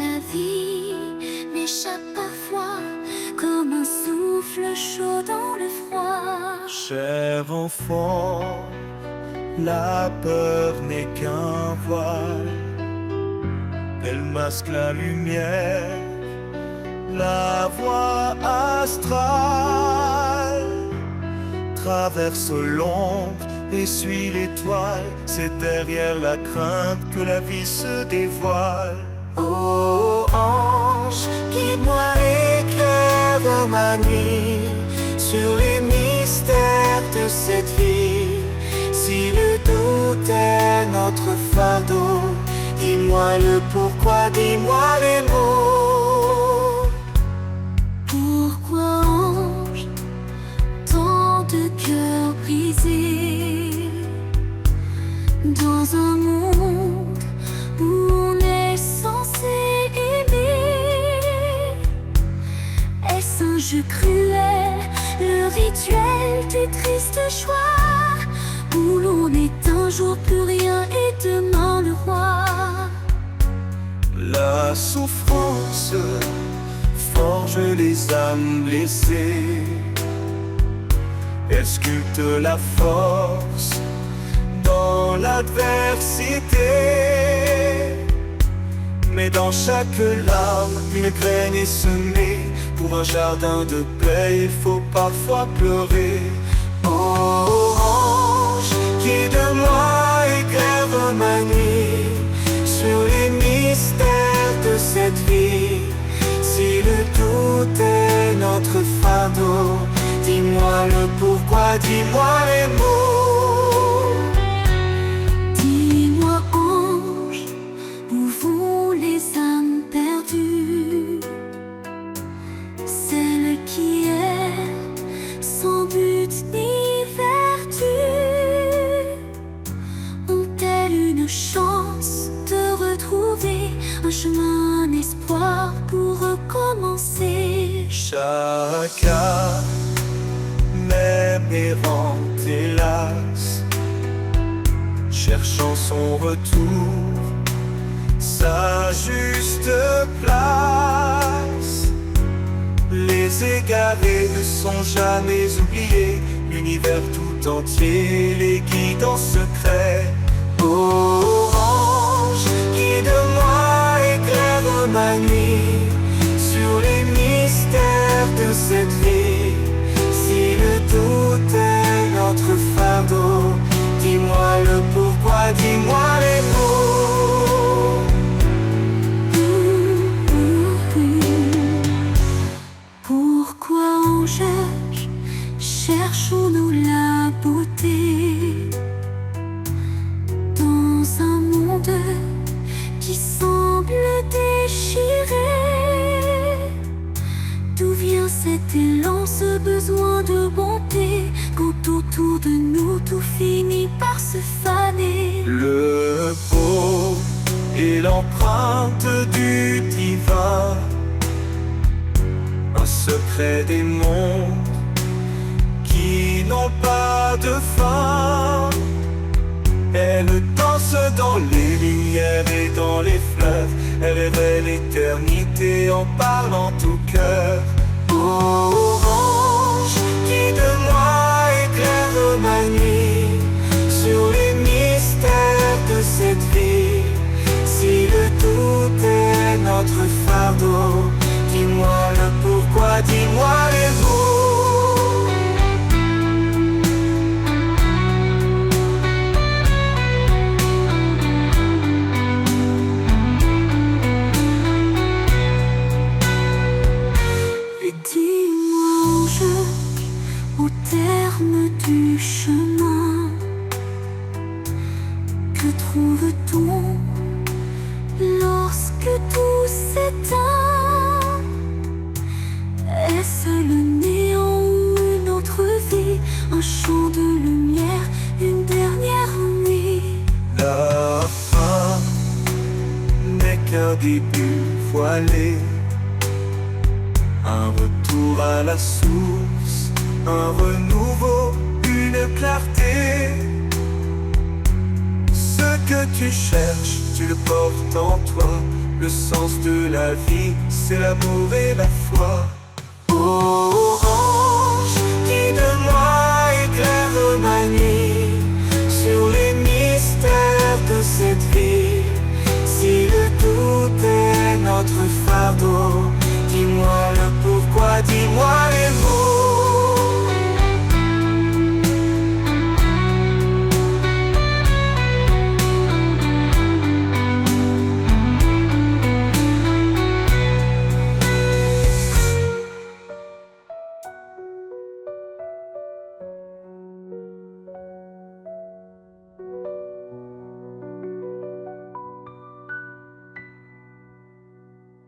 la vie m'échappe parfois comme un souffle chaud dans le froid. Cher enfant, la peur n'est qu'un voile. Elle masque la lumière, la voie astrale. Traverse l'ombre et suit l'étoile. C'est derrière la crainte que la vie se dévoile. Ô ange, guide-moi, éclaire dans ma nuit sur les mystères de cette vie. Si le doute est notre fardeau, dis-moi le pourquoi, dis-moi les mots. Pourquoi, ange, tant de cœurs brisés dans un monde où on est censé aimer? Est-ce un jeu cruel, le rituel des tristes choix, où l'on est un jour plus rien et demain le roi? La souffrance forge les âmes blessées. Elle sculpte la force dans l'adversité. Mais dans chaque larme, une graine est semée. Pour un jardin de paix, il faut parfois pleurer. Oh ange, guide-moi, éclaire ma nuit sur les mystères de cette vie. Si le doute est notre fardeau, dis-moi le pourquoi, dis-moi les mots. Dis-moi, ange, où vont les âmes perdues, celles qui errent sans but ni vertu? Ont-elles une chance de retrouver un chemin, un espoir pour recommencer? Chaque âme, même errante, hélas, cherchant son retour, sa juste place. Les égarés ne sont jamais oubliés, l'univers tout entier les guide en secret. Oh ange, guide-moi, éclaire ma nuit sur les mystères de cette vie. Si le doute est notre fardeau, dis-moi le pourquoi, dis-moi les mots. Pourquoi, ange, cherchons-nous la beauté dans un monde qui semble déchiré? D'où vient cet élan, ce besoin de bonté, quand autour de nous tout finit par se faner? Le beau est l'empreinte du divin, un secret des mondes qui n'ont pas de fin. Elle danse dans les lumières et dans les fleuves. Elle révèle l'éternité en parlant tout cœur. Oh ange, guide-moi, éclaire ma nuit sur les mystères de cette vie. Si le doute est notre fardeau, dis-moi le pourquoi, dis-moi les mots. Au terme du chemin, que trouve-t-on lorsque tout s'éteint? Est-ce le néant ou une autre vie, un champ de lumière, une dernière nuit? La fin n'est qu'un début voilé, un retour à la source, un renouveau, une clarté. Ce que tu cherches, tu le portes en toi. Le sens de la vie, c'est l'amour et la foi. Ô ange, guide-moi, éclaire ma nuit sur les mystères de cette vie. Si le doute est notre fardeau, dis-moi le pourquoi, dis-moi